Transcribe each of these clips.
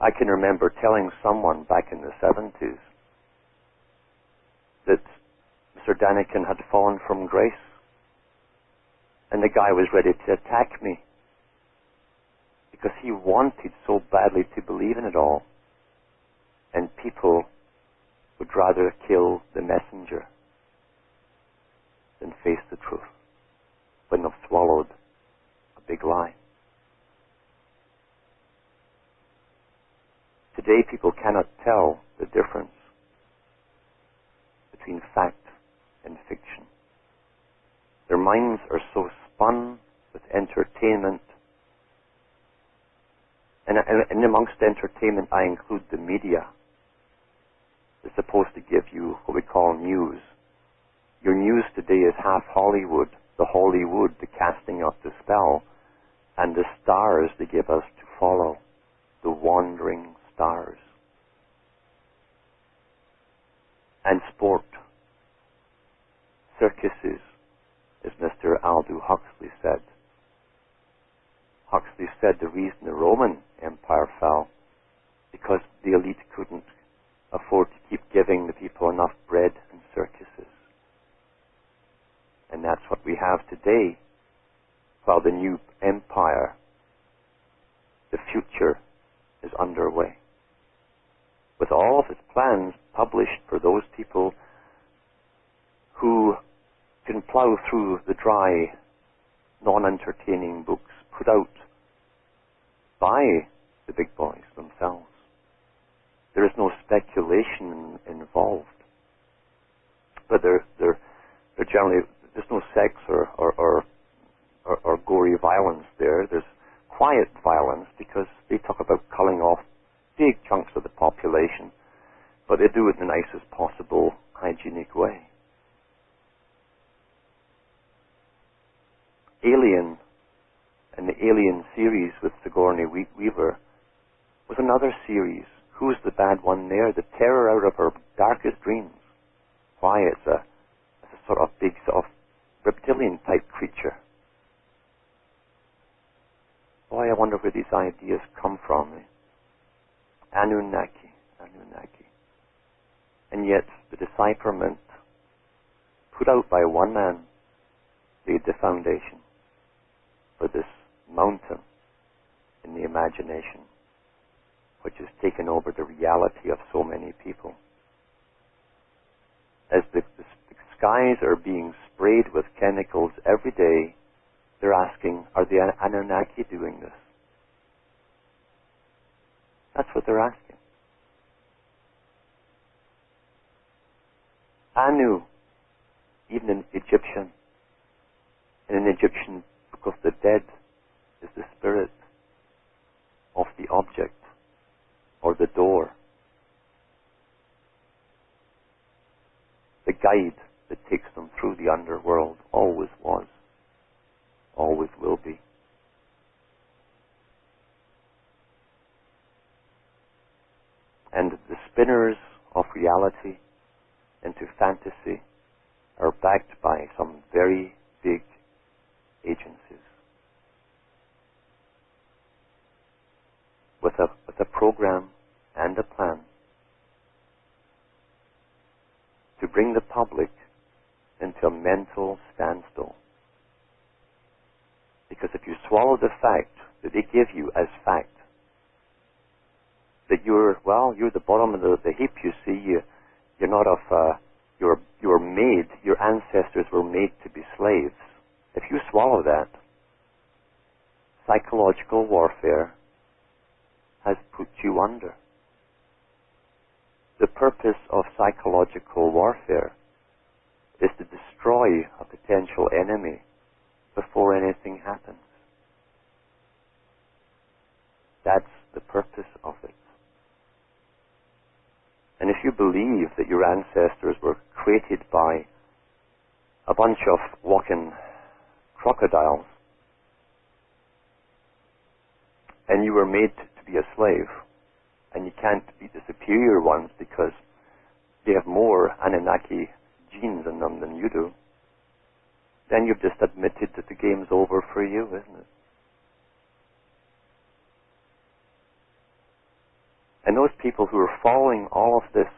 I can remember telling someone back in the 70s that Mr. Daniken had fallen from grace, and the guy was ready to attack me because he wanted so badly to believe in it all, and people would rather kill the messenger than face the truth when they've swallowed a big lie. Today people cannot tell the difference between fact and fiction. Their minds are so spun with entertainment, and amongst entertainment I include the media. It's supposed to give you what we call news. Your news today is half Hollywood, the Hollywood, the casting of the spell, and the stars they give us to follow, the wandering stars. And sport. Circuses, as Mr. Aldous Huxley said. Huxley said the reason the Roman Empire fell because the elite couldn't afford to keep giving the people enough bread and circuses. And that's what we have today, while the new empire, the future, is underway, with all of its plans published for those people who can plow through the dry, non-entertaining books put out by the big boys themselves. There is no speculation involved, but they're generally, there's no sex or gory violence there. There's quiet violence because they talk about culling off big chunks of the population, but they do it in the nicest possible hygienic way. Alien, and the Alien series with Sigourney Weaver was another series. Who's the bad one there? The terror out of her darkest dreams. Why? It's a sort of big, sort of reptilian type creature. Boy, I wonder where these ideas come from. Anunnaki. And yet, the decipherment put out by one man laid the foundation for this mountain in the imagination, which has taken over the reality of so many people. As the skies are being sprayed with chemicals every day, they're asking, are the Anunnaki doing this? That's what they're asking. Anu, even in Egyptian, in an Egyptian Book of the Dead, is the spirit of the object or the door, the guide that takes them through the underworld. Always was, always will be. And the spinners of reality into fantasy are backed by some very big agencies with a program and a plan to bring the public into a mental standstill. Because if you swallow the fact that they give you as fact, that you're the bottom of the heap, you see, you're not of, you're made, your ancestors were made to be slaves. If you swallow that, psychological warfare has put you under. The purpose of psychological warfare is to destroy a potential enemy before anything happens. That's the purpose of it. And if you believe that your ancestors were created by a bunch of walking crocodiles, and you were made to be a slave, and you can't beat the superior ones because they have more Anunnaki genes in them than you do, then you've just admitted that the game's over for you, isn't it? And those people who are following all of this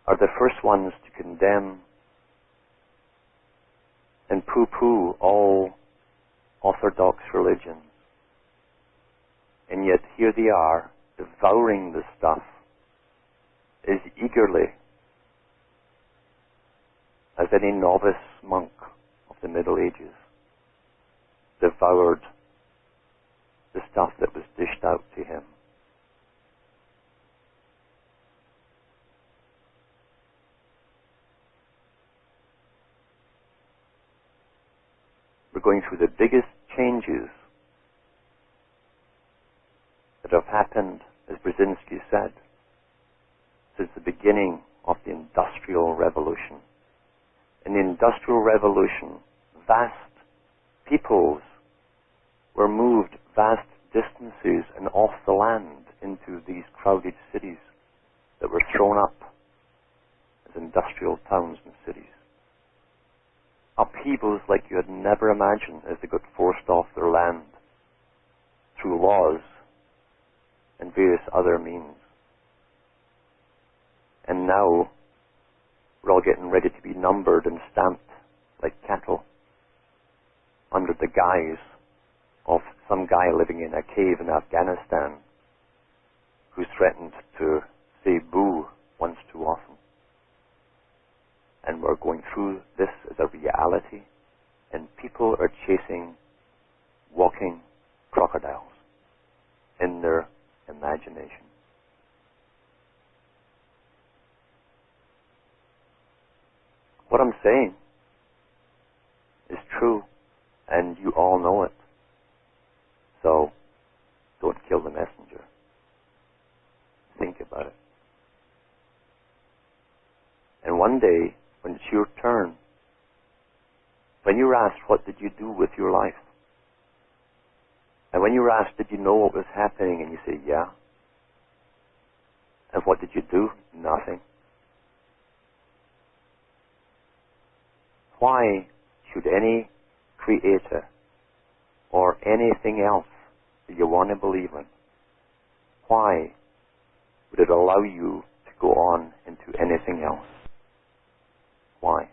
are the first ones to condemn and poo-poo all orthodox religions. And yet here they are, devouring this stuff as eagerly as any novice monk of the Middle Ages devoured the stuff that was dished out to him. We're going through the biggest changes that have happened, as Brzezinski said, since the beginning of the Industrial Revolution. In the Industrial Revolution, vast peoples were moved vast distances and off the land into these crowded cities that were thrown up as industrial towns and cities. Upheavals like you had never imagined as they got forced off their land through laws and various other means. And now we're all getting ready to be numbered and stamped like cattle under the guise of some guy living in a cave in Afghanistan who's threatened to say boo once too often. And we're going through this as a reality, and people are chasing walking crocodiles in their imagination. What I'm saying is true, and you all know it. So, don't kill the messenger. Think about it. And one day, when it's your turn, when you're asked, what did you do with your life? And when you're asked, did you know what was happening? And you say, yeah. And what did you do? Nothing. Why should any creator or anything else that you want to believe in, why would it allow you to go on into anything else? Why?